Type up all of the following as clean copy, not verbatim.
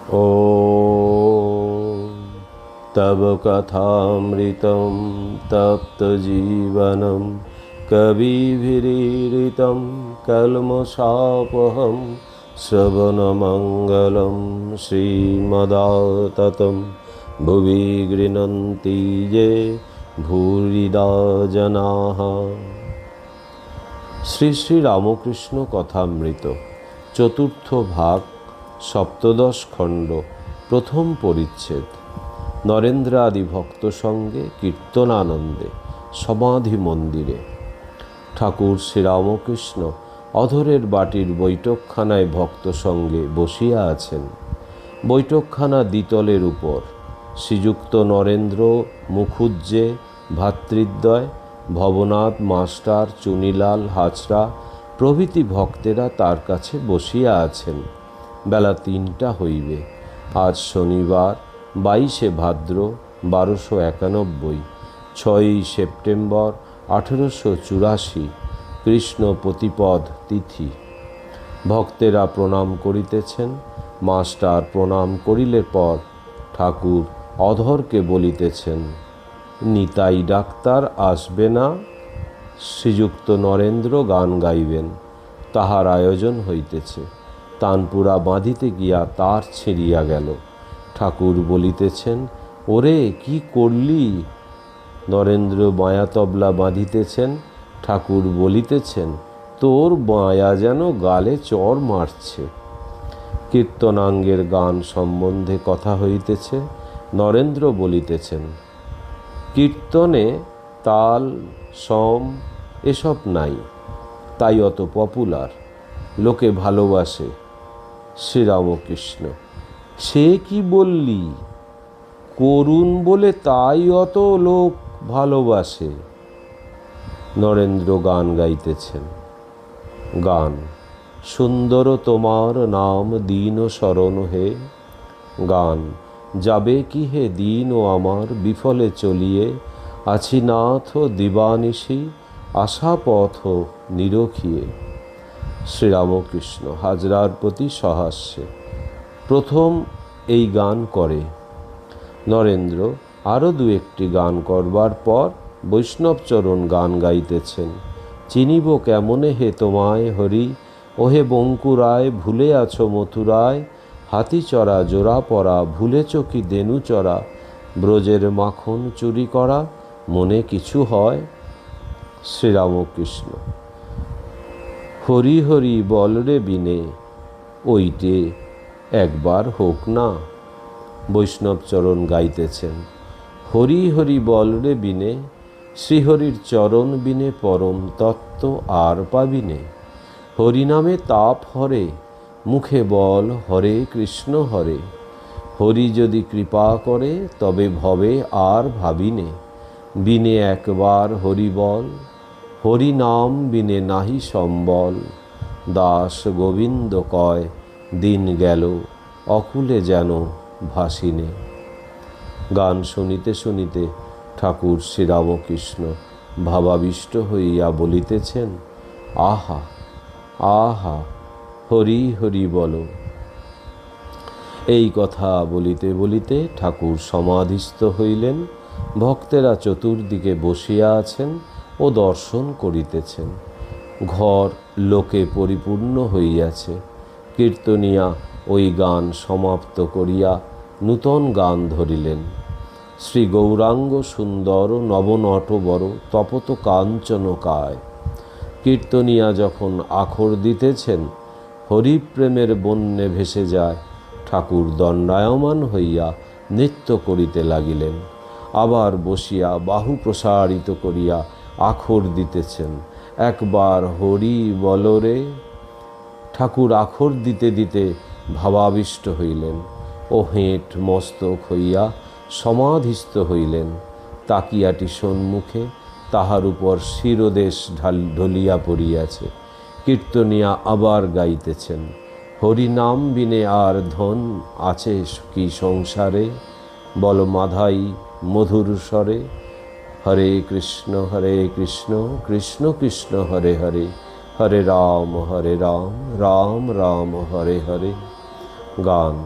ॐ तव कथामृतं तप्तजीवनं कविभिरीडितं कल्मषापहं श्रवणमङ्गलं श्रीमदाततं भुवि गृह्णन्ति ये भूरिदा जनाः। শ্রী শ্রী রামকৃষ্ণ কথামৃত চতুর্থ ভাগ সপ্তদশ খণ্ড প্রথম পরিচ্ছেদ। নরেন্দ্র আদি ভক্ত সঙ্গে কীর্তনানন্দে সমাধি মন্দিরে। ঠাকুর শ্রীরামকৃষ্ণ অধরের বাটির বৈঠকখানায় ভক্ত সঙ্গে বসিয়া আছেন। বৈঠকখানা দ্বিতলের উপর। শ্রীযুক্ত নরেন্দ্র মুখুজ্জে ভ্রাতৃদ্বয়, ভবনাথ মাস্টার, চুনিলাল হাজরা প্রভৃতি ভক্তেরা তার কাছে বসিয়া আছেন। বেলা ৩টা হইবে। আজ শনিবার 22শে ভাদ্র 1291, 6ই সেপ্টেম্বর 1884 কৃষ্ণ প্রতিপদ তিথি। ভক্তেরা প্রণাম করিতেছেন। মাস্টার প্রণাম করিলে পর ঠাকুর অধরকে বলিতেছেন, নিতাই ডাক্তার আসবে না? শ্রীযুক্ত নরেন্দ্র গান গাইবেন, তাহার আয়োজন হইতেছে। তানপুরা বাঁধিতে গিয়া তার ছিঁড়িয়া গেল। ঠাকুর বলিতেছেন, ওরে কি করলি? নরেন্দ্র বাঁয়া তবলা বাঁধিতেছেন। ঠাকুর বলিতেছেন, তোর বাঁয়া যেন গালে চড় মারছে। কীর্তনাঙ্গের গান সম্বন্ধে কথা হইতেছে। নরেন্দ্র বলিতেছেন, কীর্তনে তাল সম এসব নাই, তাই অত পপুলার, লোকে ভালোবাসে। শ্রীরামকৃষ্ণ, সে কি বললি? করুণ বলে তাই অত লোক ভালোবাসে। নরেন্দ্র গান গাইতেছেন। গান, সুন্দর তোমার নাম দীন শরণ হে। গান, যাবে কি হে দিন ও আমার বিফলে চলিয়ে, আছি নাথ দিবানিশি আশা পথ নিরখিয়ে। শ্রীরামকৃষ্ণ হাজরার প্রতি সহাস্যে প্রথম এই গান করে। নরেন্দ্র আরও দু একটি গান করবার পর বৈষ্ণবচরণ গান গাইতেছেন। চিনিব কেমনে হে তোমায় হরি, ওহে বঙ্কুরায় ভুলে আছো মথুরায়, হাতি চড়া জোড়া পরা ভুলেছ কি দেনু চড়া, ব্রজের মাখন চুরি করা মনে কিছু হয়? শ্রীরামকৃষ্ণ, হরি হরি বল রে বিনে, ওইটে একবার হোক না। বৈষ্ণবচরণ গাইতেছেন, হরি হরি বল রে বিনে, শ্রীহরির চরণ বিনে পরম তত্ত্ব আর পাবিনে। হরিনামে তাপ হরে, মুখে বল হরে কৃষ্ণ হরে। হরি যদি কৃপা করে তবে ভবে আর ভাবিনে। বিনে একবার হরি বল, হরি নাম বিনে নাহি সম্বল। দাস গোবিন্দ কয় দিন গেল অকুলে যেন ভাসিনে। গান শুনিতে শুনিতে ঠাকুর শ্রীরামকৃষ্ণ ভাবাবিষ্ট হইয়া বলিতেছেন, আহা আহা, হরি হরি বলো। এই কথা বলিতে বলিতে ঠাকুর সমাধিস্থ হইলেন। ভক্তেরা চতুর্দিকে বসিয়া আছেন ও দর্শন করিতেছেন। ঘর লোকে পরিপূর্ণ হইয়াছে। কীর্তনিয়া ওই গান সমাপ্ত করিয়া নূতন গান ধরিলেন। শ্রী গৌরাঙ্গ সুন্দর নবনটবর তপত কাঞ্চন কায়। কীর্তনিয়া যখন আখর দিতেছেন, হরিপ্রেমের বন্যে ভেসে যায়। ঠাকুর দণ্ডায়মান হইয়া নৃত্য করিতে লাগিলেন। আবার বসিয়া বাহু প্রসারিত করিয়া আখর দিতেছেন। একবার হরি বল রে। ঠাকুর আখর দিতে দিতে ভাবাবিষ্ট হইলেন ও হেঁট মস্তক হইয়া সমাধিস্থ হইলেন। তাকিয়াটি সম্মুখে, তাহার উপর শিরোদেশ ঢলিয়া পড়িয়াছে। কীর্তনিয়া আবার গাইতেছেন, হরিনাম বিনে আর ধন আছে কি সংসারে, বল মাধাই মধুর স্বরে। হরে কৃষ্ণ কৃষ্ণ কৃষ্ণ হরে হরে, হরে রাম রাম রাম হরে হরে। গান,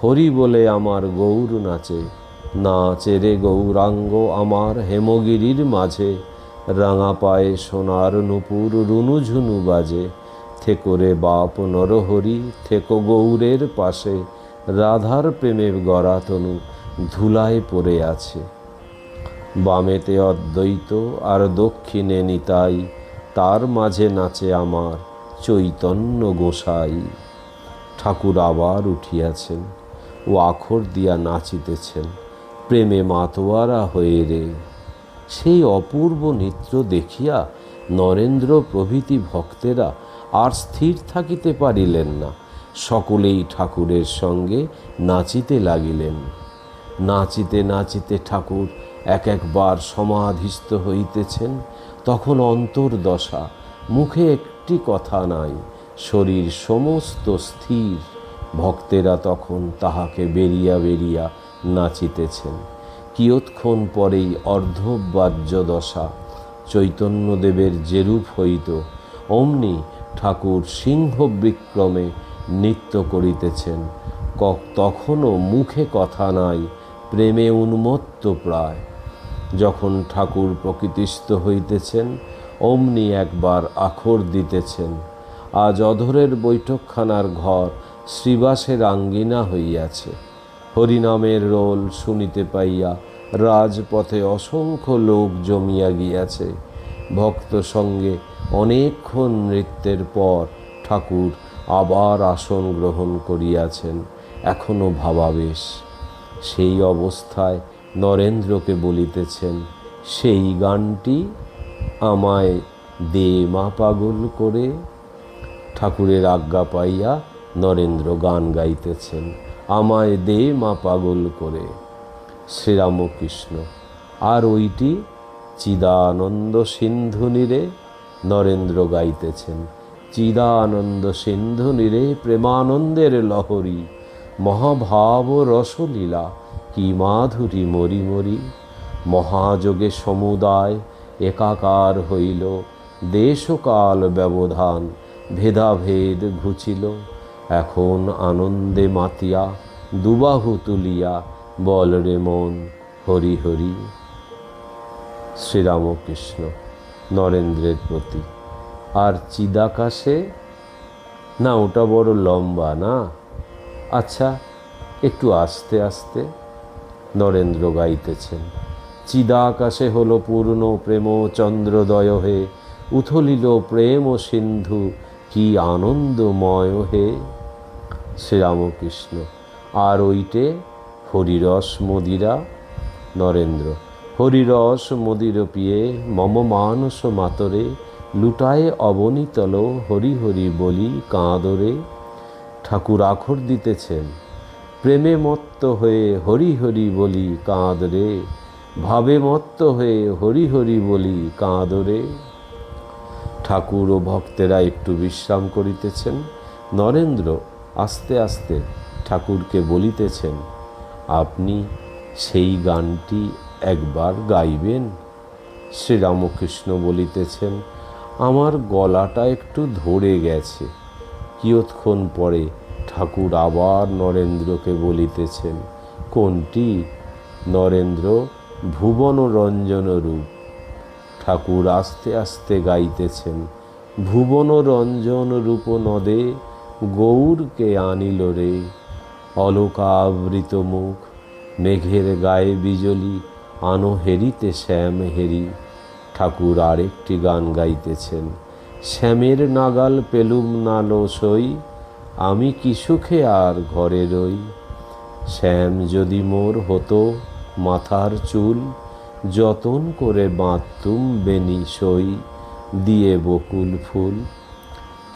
হরি বলে আমার গৌর নাচে, নাচে রে গৌরাঙ্গ আমার হেমগিরির মাঝে। রাঙা পায়ে সোনার নূপুর রুনুঝুনু বাজে। থেকো রে বাপ নরহরি, থেকো গৌরের পাশে। রাধার প্রেমের গড়া তনু ধুলায় পড়ে আছে। বামেতে অদ্বৈত আর দক্ষিণে নিতাই, তার মাঝে নাচে আমার চৈতন্য গোসাই। ঠাকুর আবার উঠিয়াছেন ও আখর দিয়া নাচিতেছেন, প্রেমে মাতোয়ারা হয়ে রে। সেই অপূর্ব নৃত্য দেখিয়া নরেন্দ্র প্রভৃতি ভক্তেরা আর স্থির থাকিতে পারিলেন না। সকলেই ঠাকুরের সঙ্গে নাচিতে লাগিলেন। নাচিতে নাচিতে ঠাকুর এক একবার সমাধিস্থ হইতেছেন। তখন অন্তর্দশা, মুখে একটি কথা নাই, শরীর সমস্ত স্থির। ভক্তেরা তখন তাহাকে বেরিয়া বেরিয়া নাচিতেছেন। কিয়ৎক্ষণ পরেই অর্ধবাহ্য দশা। চৈতন্যদেবের যেরূপ হইত অমনি ঠাকুর সিংহ বিক্রমে নৃত্য করিতেছেন। তখনও মুখে কথা নাই, প্রেমে উন্মত্ত প্রায়। যখন ঠাকুর প্রকৃতিস্থ হইতেছেন অমনি একবার আখর দিতেছেন। আজ অধরের বৈঠকখানার ঘর শ্রীবাসের আঙ্গিনা হইয়াছে। হরিনামের রোল শুনিতে পাইয়া রাজপথে অসংখ্য লোক জমিয়া গিয়াছে। ভক্ত সঙ্গে অনেকক্ষণ নৃত্যের পর ঠাকুর আবার আসন গ্রহণ করিয়াছেন, এখনো ভাবাবেশ। সেই অবস্থায় নরেন্দ্রকে বলিতেছেন, সেই গানটি আমায় দে মা পাগল করে। ঠাকুরের আজ্ঞা পাইয়া নরেন্দ্র গান গাইতেছেন, আমায় দে মা পাগল করে। শ্রীরামকৃষ্ণ। আর ওইটি চিদানন্দ সিন্ধু নীরে। নরেন্দ্র গাইতেছেন, চিদানন্দ সিন্ধু নীরে প্রেমানন্দের লহরী। মহাভাব রসলীলা কি মাধুরী মরি মরি। মহাযোগে সমুদায় একাকার হইল, দেশকাল ব্যবধান ভেদাভেদ ঘুচিল। এখন আনন্দে মাতিয়া দুবাহু তুলিয়া বল রে মন হরি হরি। শ্রীরামকৃষ্ণ নরেন্দ্রের প্রতি। আর চিদাকাশে, না ওটা বড় লম্বা না, আচ্ছা একটু আস্তে আস্তে। নরেন্দ্র গাইতেছেন, চিদাকাশে হলো পূর্ণ প্রেম চন্দ্রোদয় হে, উথলিল প্রেম সিন্ধু কি আনন্দময় হে। শ্রীরামকৃষ্ণ। আর ওইটে হরিরস মদিরা। নরেন্দ্র। হরিরস মদির পিয়ে মম মানস মাতরে, লুটায়ে অবনীতল হরি হরি বলি কাঁদরে। ঠাকুর আখর দিতেছেন, প্রেমে মত্ত হয়ে হরি হরি বলি কাঁদরে, ভাবে মত্ত হয়ে হরি হরি বলি কাঁদরে। ঠাকুর ও ভক্তেরা একটু বিশ্রাম করিতেছেন। নরেন্দ্র আস্তে আস্তে ঠাকুরকে বলিতেছেন, আপনি সেই গানটি একবার গাইবেন। শ্রীরামকৃষ্ণ বলিতেছেন, আমার গলাটা একটু ধরে গেছে। কিয়ৎক্ষণ পরে ঠাকুর আবার নরেন্দ্রকে বলিতেছেন, কোনটি? নরেন্দ্র, ভুবন রঞ্জন রূপ। ঠাকুর আস্তে আস্তে গাইতেছেন, ভুবন রঞ্জন রূপ নদে গৌরকে আনিল রে। অলকাবৃত মুখ, মেঘের গায়ে বিজলি, আনো হেরিতে শ্যাম হেরি। ঠাকুর আরেকটি গান গাইতেছেন, শ্যামের নাগাল পেলুম না লো সই, আমি কি সুখে আর ঘরে রই। শ্যাম যদি মোর হতো মাথার চুল, যতন করে বাঁধতুম বেনি সই, দিয়ে বকুল ফুল।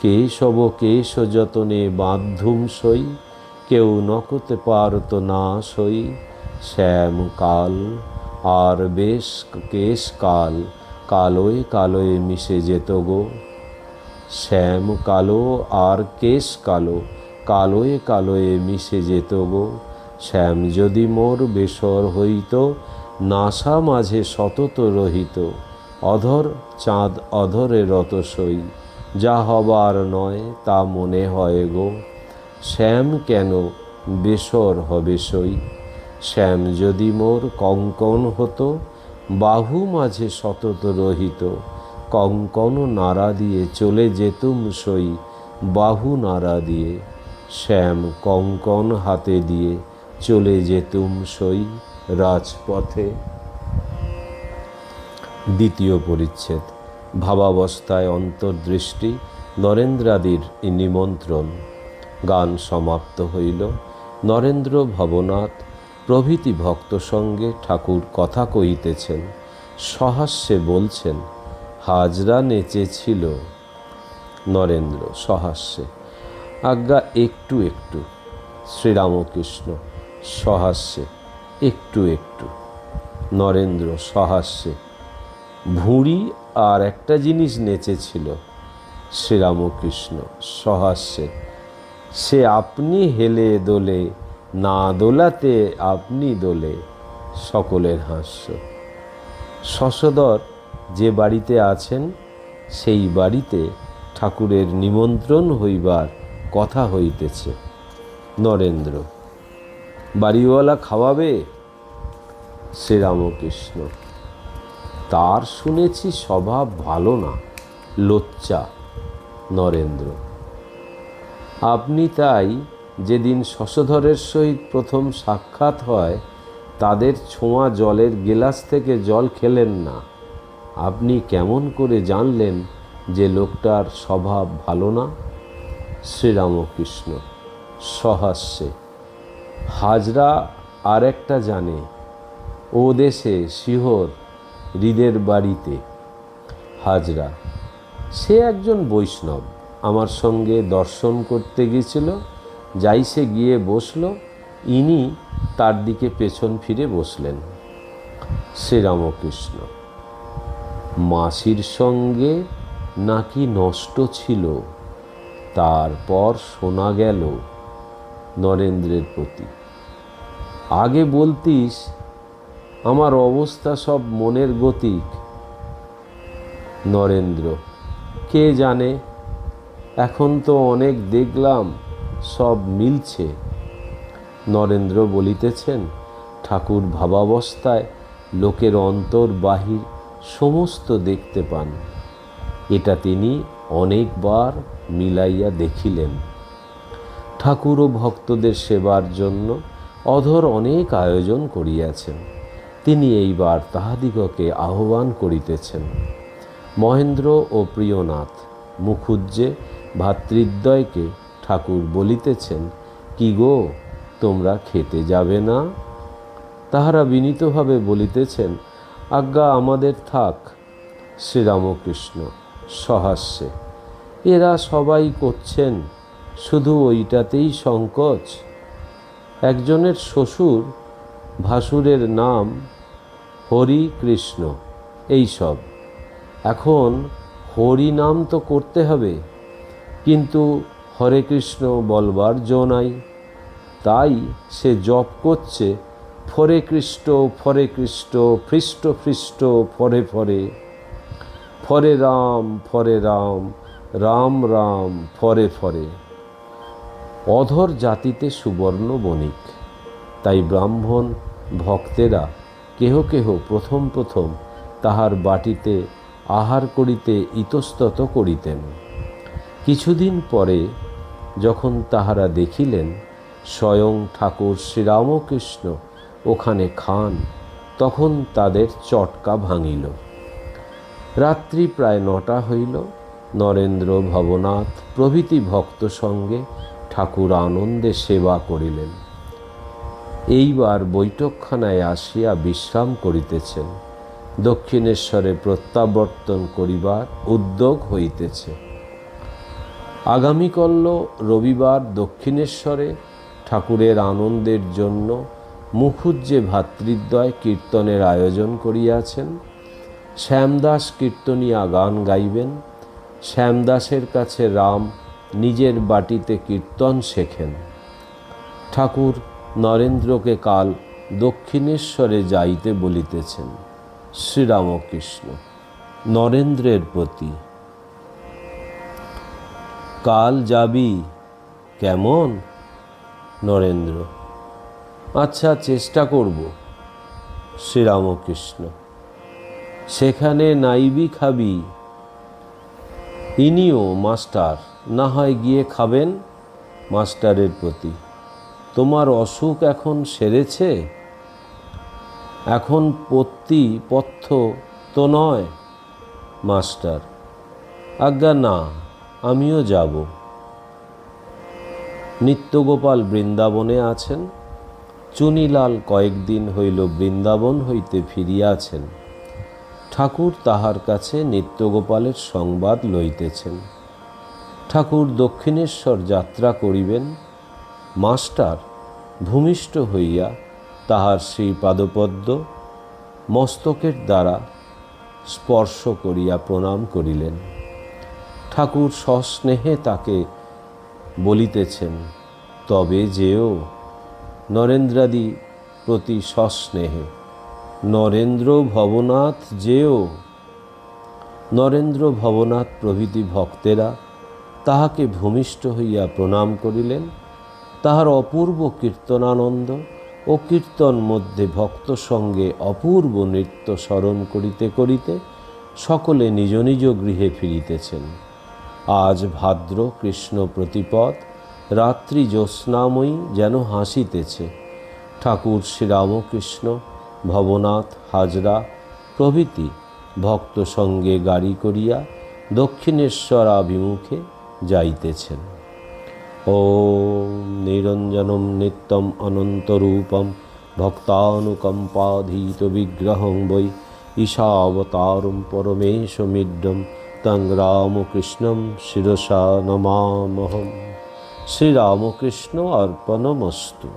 কেশব কেশ যতনে বাঁধুম সই, কেউ নকতে পারত না সই। শ্যাম কাল আর বেশ কেশ কাল, কালোয় কালোয় মিশে যেত গো। শ্যাম কালো আর কেশ কালো, কালোয় কালোয় মিশে যেত গো। শ্যাম যদি মোর বেসর হইত, নাসা মাঝে সতত রহিত। অধর চাঁদ অধরে রত সই, যা হবার নয় তা মনে হয় গো। শ্যাম কেন বেসর হবে সই। শ্যাম যদি মোর কঙ্কন হতো, বাহু মাঝে সতত রহিত। কঙ্কন নাড়া দিয়ে চলে যেতুম সই, বাহু নাড়া দিয়ে। শ্যাম কঙ্কন হাতে দিয়ে চলে যেতুম সই, রাজপথে। দ্বিতীয় পরিচ্ছেদ। ভাবাবস্থায় অন্তর্দৃষ্টি, নরেন্দ্রাদির নিমন্ত্রণ। গান সমাপ্ত হইল। নরেন্দ্র, ভবনাথ প্রভৃতি ভক্ত সঙ্গে ঠাকুর কথা কহিতেছেন। সহাস্যে বলছেন, হাজরা নেচেছিল। নরেন্দ্র সহাস্যে, আজ্ঞা একটু একটু। শ্রীরামকৃষ্ণ সহাস্যে, একটু একটু। নরেন্দ্র সহাস্যে, ভুঁড়ি আর একটা জিনিস নেচেছিল। শ্রীরামকৃষ্ণ সহাস্যে, সে আপনি হেলে দোলে, না দোলাতে আপনি দোলে। সকলের হাস্য। শশধর যে বাড়িতে আছেন, সেই বাড়িতে ঠাকুরের নিমন্ত্রণ হইবার কথা হইতেছে। নরেন্দ্র, বাড়িওয়ালা খাওয়াবে? শ্রীরামকৃষ্ণ, তার শুনেছি স্বভাব ভালো না, লোচ্চা। নরেন্দ্র, আপনি তাই যেদিন শশধরের সহিত প্রথম সাক্ষাৎ হয়, তাদের ছোঁয়া জলের গেলাস থেকে জল খেলেন না। আপনি কেমন করে জানলেন যে লোকটার স্বভাব ভালো না? শ্রীরামকৃষ্ণ সহাস্যে, হাজরা আর একটা জানে, ও দেশে শিহর হৃদের বাড়িতে। হাজরা, সে একজন বৈষ্ণব, আমার সঙ্গে দর্শন করতে গেছিল। যাইসে গিয়ে বসল, ইনি তার দিকে পেছন ফিরে বসলেন। শ্রীরামকৃষ্ণ, মাসির সঙ্গে নাকি নষ্ট ছিল, তারপর শোনা গেল। নরেন্দ্রের প্রতি, আগে বলতিস, আমার অবস্থা সব মনের গতিক। নরেন্দ্র, কে জানে, এখন তো অনেক দেখলাম, সব মিলছে। নরেন্দ্র বলিতেছেন, ঠাকুর ভাবাবস্থায় লোকের অন্তর বাহির সমস্ত দেখতে পান। এটা তিনি অনেকবার মিলাইয়া দেখিলেন। ঠাকুর ও ভক্তদের সেবার জন্য অধর অনেক আয়োজন করিয়াছেন। তিনি এইবার তাহাদিগকে আহ্বান করিতেছেন। মহেন্দ্র ও প্রিয়নাথ মুখুজ্জে ভাতৃদ্বয়কে ঠাকুর বলিতেছেন, কি গো, তোমরা খেতে যাবে না? তাহারা বিনীতভাবে বলিতেছেন, আজ্ঞা আমাদের থাক। শ্রীরামকৃষ্ণ সহাস্যে, এরা সবাই করছেন, শুধু ওইটাতেই সংকোচ। একজনের শ্বশুর, ভাসুরের নাম হরি কৃষ্ণ, এইসব। এখন হরি নাম তো করতে হবে, কিন্তু হরে কৃষ্ণ বলবার জো নাই। তাই সে জপ করছে, ফরে কৃষ্ট ফরে কৃষ্ট, ফৃষ্ট ফৃষ্ট ফরে ফরে, ফরে রাম রাম রাম ফরে ফরে। অধর জাতিতে সুবর্ণ বণিক। তাই ব্রাহ্মণ ভক্তেরা কেহ কেহ প্রথম প্রথম তাহার বাটিতে আহার করিতে ইতস্তত করিতেন। কিছুদিন পরে যখন তাহারা দেখিলেন স্বয়ং ঠাকুর শ্রীরামকৃষ্ণ ওখানে খান, তখন তাদের চটকা ভাঙিল। রাত্রি প্রায় 9টা হইল। নরেন্দ্র, ভবনাথ প্রভৃতি ভক্ত সঙ্গে ঠাকুর আনন্দে সেবা করিলেন। এইবার বৈঠকখানায় আসিয়া বিশ্রাম করিতেছেন। দক্ষিণেশ্বরে প্রত্যাবর্তন করিবার উদ্যোগ হইতেছে। আগামীকল্য রবিবার দক্ষিণেশ্বরে ঠাকুরের আনন্দের জন্য মুখুজ্জে ভাতৃদ্বয় কীর্তনের আয়োজন করিয়াছেন। শ্যামদাস কীর্তনিয়া গান গাইবেন। শ্যামদাসের কাছে রাম নিজের বাটিতে কীর্তন শেখেন। ঠাকুর নরেন্দ্রকে কাল দক্ষিণেশ্বরে যাইতে বলিতেছেন। শ্রীরামকৃষ্ণ নরেন্দ্রের প্রতি, কাল যাবি কেমন? নরেন্দ্র: আচ্ছা, চেষ্টা করব। শ্রীরামকৃষ্ণ: সেখানে নাইবি খাবি? ইনিও মাস্টার, না হয় গিয়ে খাবেন। মাস্টারের প্রতি: তোমার অসুখ এখন সেরেছে? এখন পথ্য তো নয়। মাস্টার: আজ্ঞা না, আমিও যাব। নিত্যগোপাল বৃন্দাবনে আছেন। চুনিলাল কয়েকদিন হইল বৃন্দাবন হইতে ফিরিয়াছেন। ঠাকুর তাহার কাছে নিত্যগোপালের সংবাদ লইতেছেন। ঠাকুর দক্ষিণেশ্বর যাত্রা করিবেন। মাস্টার ভূমিষ্ঠ হইয়া তাহার শ্রীপাদপদ্ম মস্তকের দ্বারা স্পর্শ করিয়া প্রণাম করিলেন। ঠাকুর সস্নেহে তাকে বলিতেছেন, তবে যেও। নরেন্দ্রাদি প্রতি সস্নেহে: নরেন্দ্র ভবনাথ যেও। নরেন্দ্র ভবনাথ প্রভৃতি ভক্তেরা তাহাকে ভূমিষ্ঠ হইয়া প্রণাম করিলেন। তাহার অপূর্ব কীর্তনানন্দ ও কীর্তন মধ্যে ভক্ত সঙ্গে অপূর্ব নৃত্য স্মরণ করিতে করিতে সকলে নিজ নিজ গৃহে ফিরিতেছেন। আজ ভাদ্র কৃষ্ণ প্রতিপদ, রাত্রি জ্যোৎস্নাময়ী যেন হাসিতেছে। ঠাকুর শ্রীরামকৃষ্ণ, ভবনাথ, হাজরা প্রভৃতি ভক্ত সঙ্গে গাড়ি করিয়া দক্ষিণেশ্বরাভিমুখে যাইতেছেন। ওম নিরঞ্জনম নিত্যম অনন্তরূপম ভক্তানুকম্পাধীত বিগ্রহং বৈ ঈশাবতারম পরমেশমিড্ডম তং রামকৃষ্ণম শিরসা নমামহম। শ্রীরামকৃষ্ণ অর্পণমস্তু।